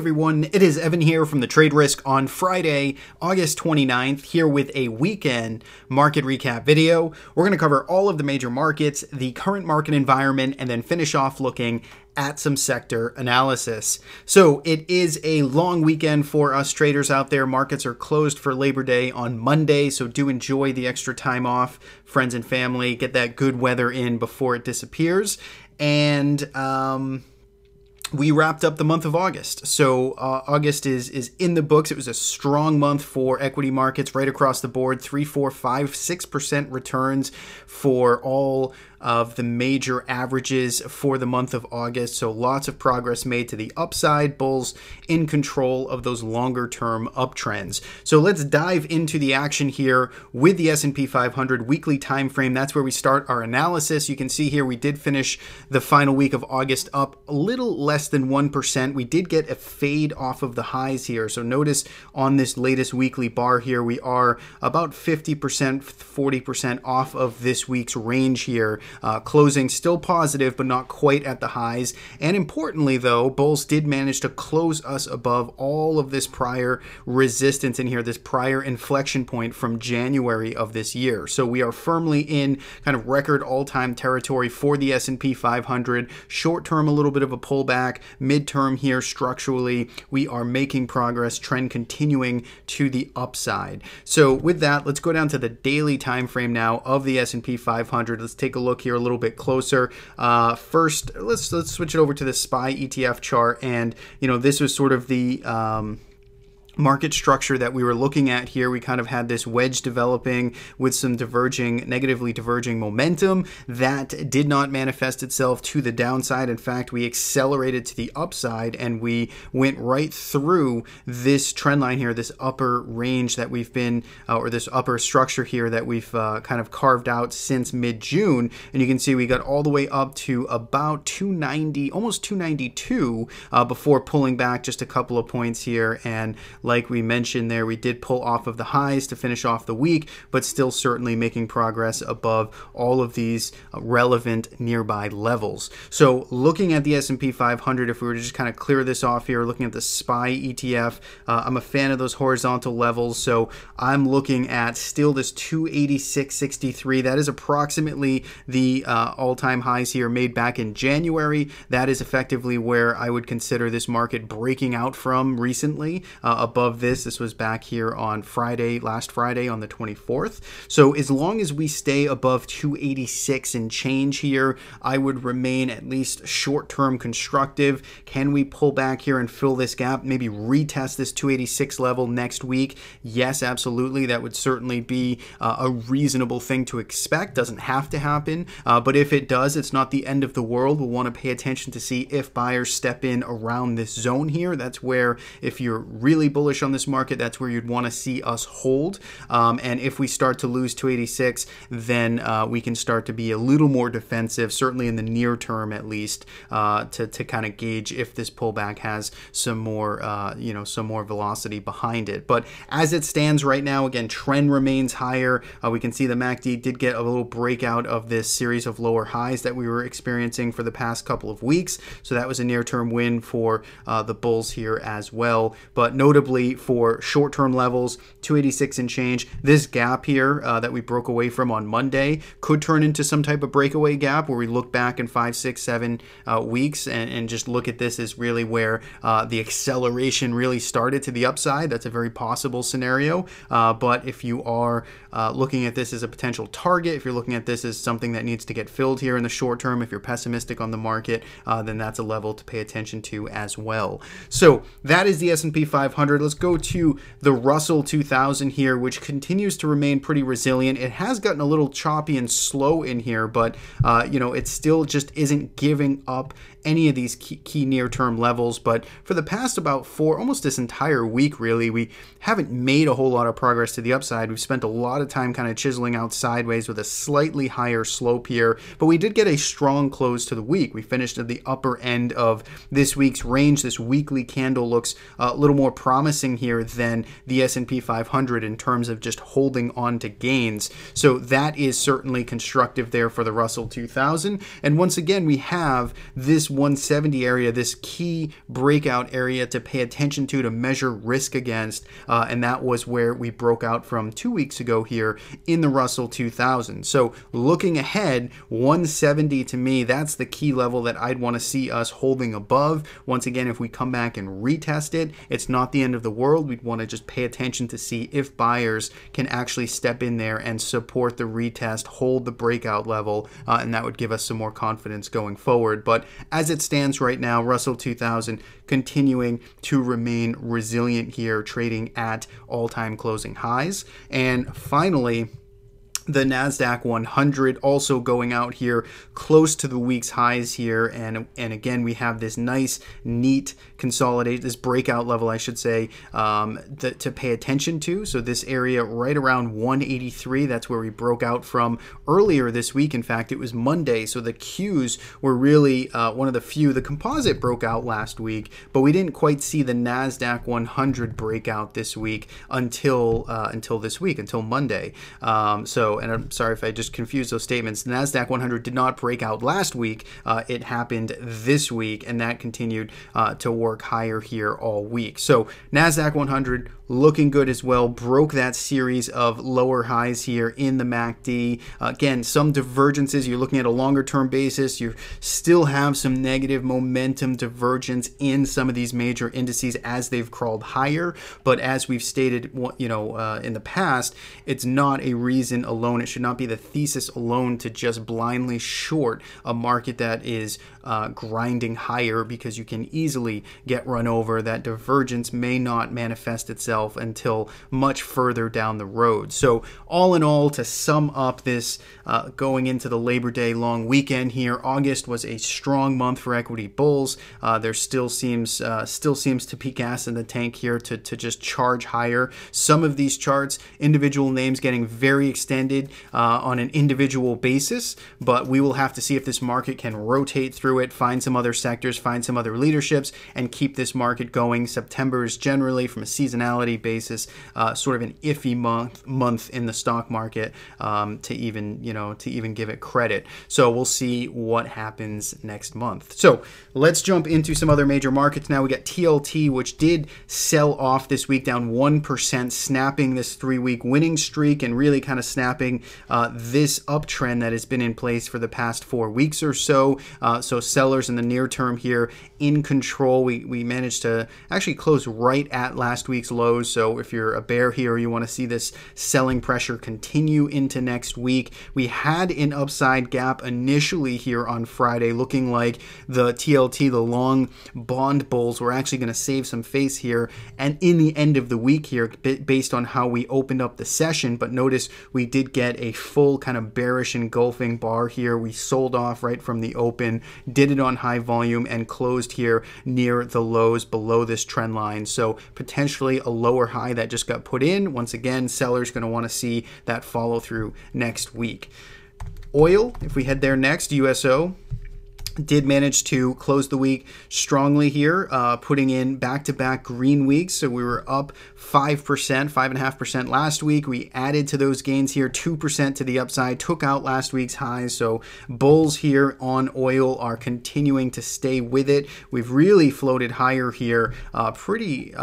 everyone, it is Evan here from the Trade Risk on Friday, August 29th, here with a weekend market recap video. We're going to cover all of the major markets, the current market environment, and then finish off looking at some sector analysis. So it is a long weekend for us traders out there. Markets are closed for Labor Day on Monday, so do enjoy the extra time off, friends and family, get that good weather in before it disappears. And we wrapped up the month of August. So August is in the books. It was a strong month for equity markets right across the board, 3, 4, 5, 6% returns for all of the major averages for the month of August. So lots of progress made to the upside. Bulls in control of those longer term uptrends. So let's dive into the action here with the S&P 500 weekly time frame. That's where we start our analysis. You can see here we did finish the final week of August up a little less than 1%. We did get a fade off of the highs here. So notice on this latest weekly bar here, we are about 50%, 40% off of this week's range here. Closing still positive, but not quite at the highs. And importantly, though, bulls did manage to close us above all of this prior resistance in here, this prior inflection point from January of this year. So we are firmly in kind of record all-time territory for the S&P 500. Short term, a little bit of a pullback. Midterm here, structurally, we are making progress, trend continuing to the upside. So with that, let's go down to the daily time frame now of the S&P 500. Let's take a look here a little bit closer. First, let's switch it over to the SPY ETF chart, and this was sort of the market structure that we were looking at here. We kind of had this wedge developing with some negatively diverging momentum that did not manifest itself to the downside. In fact, we accelerated to the upside and we went right through this trend line here, this upper range that we've been, or this upper structure here that we've kind of carved out since mid-June. And you can see we got all the way up to about 290, almost 292 before pulling back just a couple of points here. And like we mentioned there, we did pull off of the highs to finish off the week, but still certainly making progress above all of these relevant nearby levels. So looking at the S&P 500, if we were to just kind of clear this off here, looking at the SPY ETF, I'm a fan of those horizontal levels. So I'm looking at still this 286.63. That is approximately the all-time highs here made back in January. That is effectively where I would consider this market breaking out from recently. Above this was back here on Friday, last Friday on the 24th. So as long as we stay above 286 and change here, I would remain at least short-term constructive. Can we pull back here and fill this gap? Maybe retest this 286 level next week? Yes, absolutely. That would certainly be a reasonable thing to expect. Doesn't have to happen, but if it does, it's not the end of the world. We'll want to pay attention to see if buyers step in around this zone here. That's where, if you're really bullish on this market, that's where you'd want to see us hold. And if we start to lose 286, then we can start to be a little more defensive, certainly in the near term at least, to kind of gauge if this pullback has some more, some more velocity behind it. But as it stands right now, again, trend remains higher. We can see the MACD did get a little breakout of this series of lower highs that we were experiencing for the past couple of weeks. So that was a near-term win for the bulls here as well. But notably for short-term levels, 286 and change, this gap here that we broke away from on Monday could turn into some type of breakaway gap where we look back in 5, 6, 7 weeks and just look at this as really where the acceleration really started to the upside. That's a very possible scenario. But if you are looking at this as a potential target, if you're looking at this as something that needs to get filled here in the short term, if you're pessimistic on the market, then that's a level to pay attention to as well. So that is the S&P 500. Let's go to the Russell 2000 here, which continues to remain pretty resilient. It has gotten a little choppy and slow in here, but it still just isn't giving up any of these key near-term levels. But for the past about almost this entire week, really, we haven't made a whole lot of progress to the upside. We've spent a lot of time kind of chiseling out sideways with a slightly higher slope here, but we did get a strong close to the week. We finished at the upper end of this week's range. This weekly candle looks a little more promising here than the S&P 500 in terms of just holding on to gains. So that is certainly constructive there for the Russell 2000. And once again, we have this 170 area, this key breakout area to pay attention to measure risk against, and that was where we broke out from 2 weeks ago here in the Russell 2000. So looking ahead, 170 to me, that's the key level that I'd want to see us holding above. Once again, if we come back and retest it, it's not the end of the world. We'd want to just pay attention to see if buyers can actually step in there and support the retest, hold the breakout level, and that would give us some more confidence going forward. But as it stands right now, Russell 2000 continuing to remain resilient here, trading at all-time closing highs. And finally, the Nasdaq 100 also going out here close to the week's highs here, and again we have this nice neat consolidate, this breakout level I should say, to pay attention to. So this area right around 183, that's where we broke out from earlier this week. In fact, it was Monday, so the Qs were really one of the few. The composite broke out last week, but we didn't quite see the Nasdaq 100 breakout this week until this week, until Monday. And I'm sorry if I just confused those statements. The Nasdaq 100 did not break out last week. It happened this week, and that continued to work higher here all week. So Nasdaq 100 looking good as well. Broke that series of lower highs here in the MACD. Again, some divergences. You're looking at a longer term basis. You still have some negative momentum divergence in some of these major indices as they've crawled higher. But as we've stated, in the past, it's not a reason alone. It should not be the thesis alone to just blindly short a market that is grinding higher, because you can easily get run over. That divergence may not manifest itself until much further down the road. So all in all, to sum up this going into the Labor Day long weekend here, August was a strong month for equity bulls. There still seems to be gas in the tank here to just charge higher. Some of these charts, individual names getting very extended on an individual basis, but we will have to see if this market can rotate through it, find some other sectors, find some other leaderships, and keep this market going. September is generally, from a seasonality basis, sort of an iffy month in the stock market, to even give it credit. So we'll see what happens next month. So let's jump into some other major markets now. We got TLT, which did sell off this week, down 1%, snapping this 3-week winning streak and really kind of snapping this uptrend that has been in place for the past 4 weeks or so. So sellers in the near term here in control. We managed to actually close right at last week's lows. So if you're a bear here, you want to see this selling pressure continue into next week. We had an upside gap initially here on Friday, looking like the TLT, the long bond bulls, were actually going to save some face here and in the end of the week here, based on how we opened up the session. But notice we did get a full kind of bearish engulfing bar here. We sold off right from the open, did it on high volume, and closed here near the lows below this trend line. So potentially a lower high that just got put in. Once again, sellers going to want to see that follow through next week. Oil, if we head there next, USO did manage to close the week strongly here, putting in back-to-back green weeks. So we were up 5%, 5.5% last week. We added to those gains here, 2% to the upside, took out last week's highs. So bulls here on oil are continuing to stay with it. We've really floated higher here pretty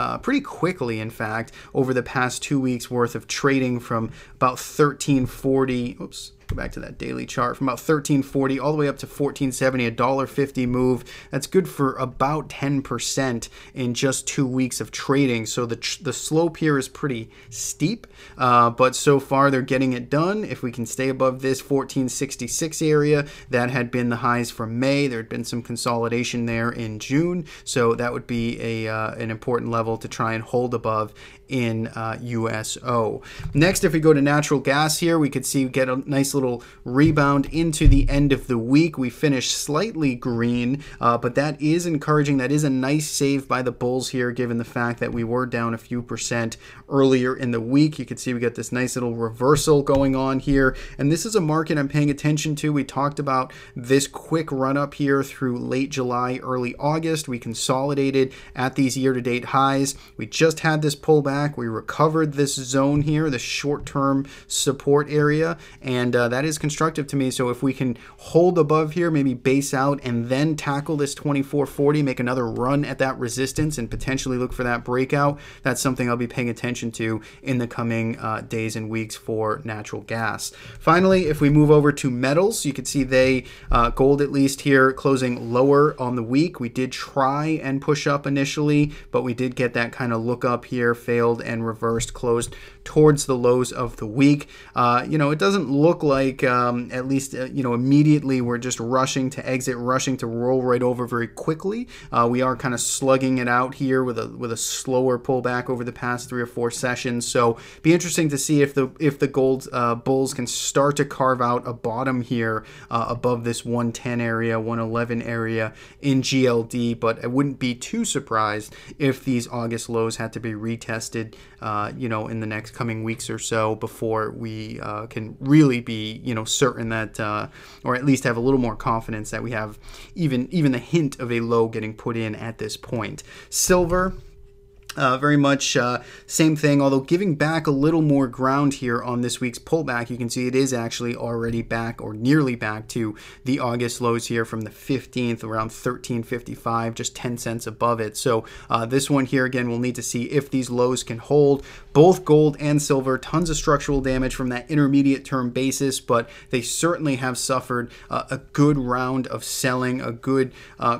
quickly, in fact, over the past 2 weeks worth of trading, from about 1340. Oops. Go back to that daily chart, from about 1340 all the way up to 1470, a $1.50 move. That's good for about 10% in just 2 weeks of trading. So the slope here is pretty steep, but so far they're getting it done. If we can stay above this 1466 area, that had been the highs from May. There had been some consolidation there in June, so that would be an important level to try and hold above in USO. Next, if we go to natural gas here, we could see we get a nice little rebound into the end of the week. We finished slightly green, but that is encouraging. That is a nice save by the bulls here, given the fact that we were down a few percent earlier in the week. You can see we got this nice little reversal going on here, and this is a market I'm paying attention to. We talked about this quick run up here through late July, early August. We consolidated at these year-to-date highs. We just had this pullback pullback. We recovered this zone here, the short-term support area, and that is constructive to me. So if we can hold above here, maybe base out and then tackle this 2440, make another run at that resistance and potentially look for that breakout, that's something I'll be paying attention to in the coming days and weeks for natural gas. Finally, if we move over to metals, you can see they, gold at least here, closing lower on the week. We did try and push up initially, but we did get that kind of look up here, failed and reversed, closed towards the lows of the week. It doesn't look like, at least, immediately we're just rushing to exit, rushing to roll right over very quickly. We are kind of slugging it out here with a slower pullback over the past 3 or 4 sessions. So be interesting to see if the gold bulls can start to carve out a bottom here above this 110 area, 111 area in GLD. But I wouldn't be too surprised if these August lows had to be retested, in the next coming weeks or so before we can really be, certain that, or at least have a little more confidence that we have even the hint of a low getting put in at this point. Silver. Very much same thing, although giving back a little more ground here on this week's pullback. You can see it is actually already back or nearly back to the August lows here from the 15th, around 13.55, just 10 cents above it. So this one here, again, we'll need to see if these lows can hold. Both gold and silver, tons of structural damage from that intermediate term basis, but they certainly have suffered a good round of selling, a good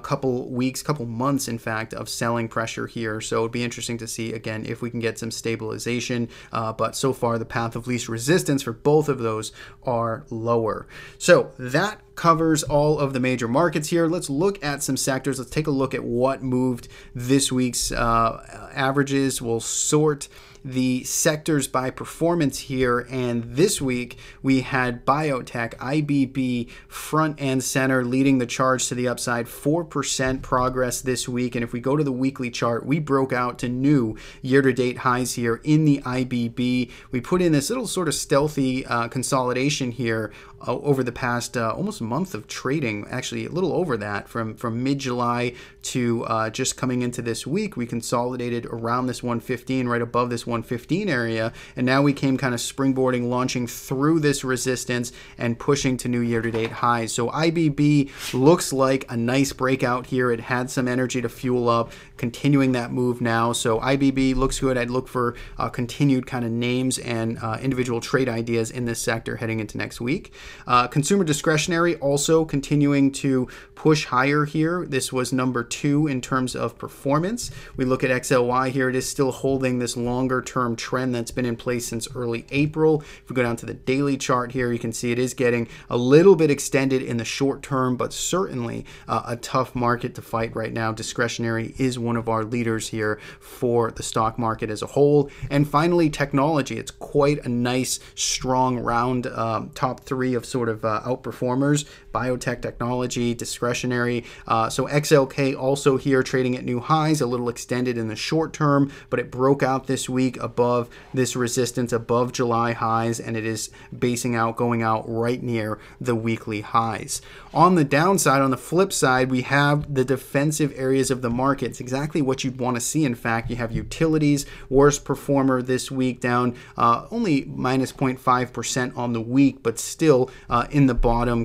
couple weeks, couple months, in fact, of selling pressure here. So it'd be interesting to see, again, if we can get some stabilization, but so far the path of least resistance for both of those are lower. So that covers all of the major markets here. Let's look at some sectors. Let's take a look at what moved this week's averages. We'll sort the sectors by performance here, and this week we had biotech, IBB, front and center, leading the charge to the upside. 4% progress this week, and if we go to the weekly chart, we broke out to new year-to-date highs here in the IBB. We put in this little sort of stealthy consolidation here over the past almost month of trading, actually a little over that, from mid-July to just coming into this week. We consolidated around this 115, right above this 115 area, and now we came kind of springboarding, launching through this resistance and pushing to new year-to-date highs. So IBB looks like a nice breakout here. It had some energy to fuel up, continuing that move now. So IBB looks good. I'd look for continued kind of names and individual trade ideas in this sector heading into next week. Consumer discretionary also continuing to push higher here. This was number 2 in terms of performance. We look at XLY here. It is still holding this longer term trend that's been in place since early April. If we go down to the daily chart here, you can see it is getting a little bit extended in the short term, but certainly a tough market to fight right now. Discretionary is one of our leaders here for the stock market as a whole. And finally, technology. It's quite a nice, strong round top 3 of sort of outperformers. Biotech, technology, discretionary. So XLK also here trading at new highs, a little extended in the short term, but it broke out this week above this resistance, above July highs, and it is basing out, going out right near the weekly highs. On the downside, on the flip side, we have the defensive areas of the market. It's exactly what you'd want to see. In fact, you have utilities, worst performer this week, down only minus 0.5% on the week, but still in the bottom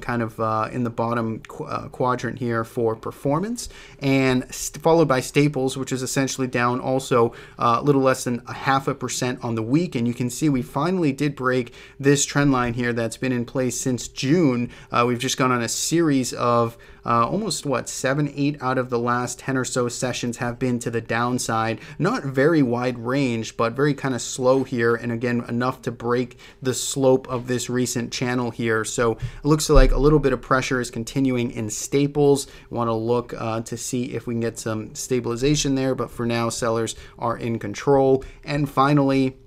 quadrant here for performance, and followed by staples, which is essentially down also a little less than 0.5% on the week. And you can see we finally did break this trend line here that's been in place since June. We've just gone on a series of almost 7-8 out of the last 10 or so sessions have been to the downside. Not very wide range, but very kind of slow here, and again enough to break the slope of this recent channel here. So it looks like a little bit of pressure is continuing in staples. Want to look to see if we can get some stabilization there, but for now sellers are in control. And finally,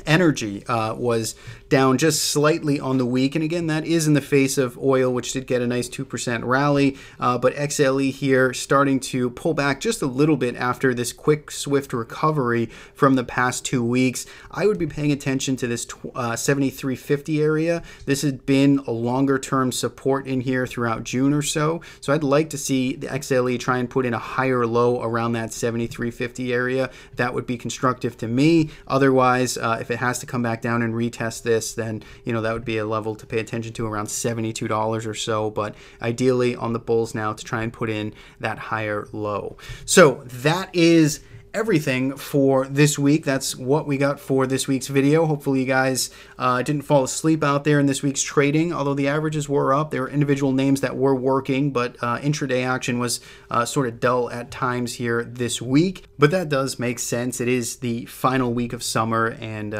Energy was down just slightly on the week, and again, that is in the face of oil, which did get a nice 2% rally, but XLE here starting to pull back just a little bit after this quick, swift recovery from the past 2 weeks. I would be paying attention to this 73.50 area. This has been a longer-term support in here throughout June or so, so I'd like to see the XLE try and put in a higher low around that 73.50 area. That would be constructive to me. Otherwise, if it has to come back down and retest this, then that would be a level to pay attention to around $72 or so, but ideally on the bulls now to try and put in that higher low. So that is everything for this week. That's what we got for this week's video. Hopefully you guys didn't fall asleep out there in this week's trading, although the averages were up. There were individual names that were working, but intraday action was sort of dull at times here this week. But that does make sense. It is the final week of summer, and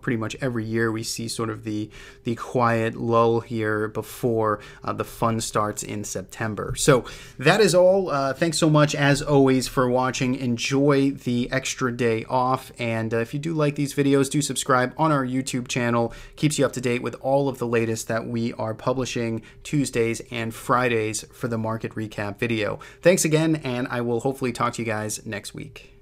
pretty much every year we see sort of the quiet lull here before the fun starts in September. So that is all. Thanks so much as always for watching. Enjoy the extra day off, and if you do like these videos, do subscribe on our YouTube channel. Keeps you up to date with all of the latest that we are publishing Tuesdays and Fridays for the market recap video. Thanks again, and I will hopefully talk to you guys next week.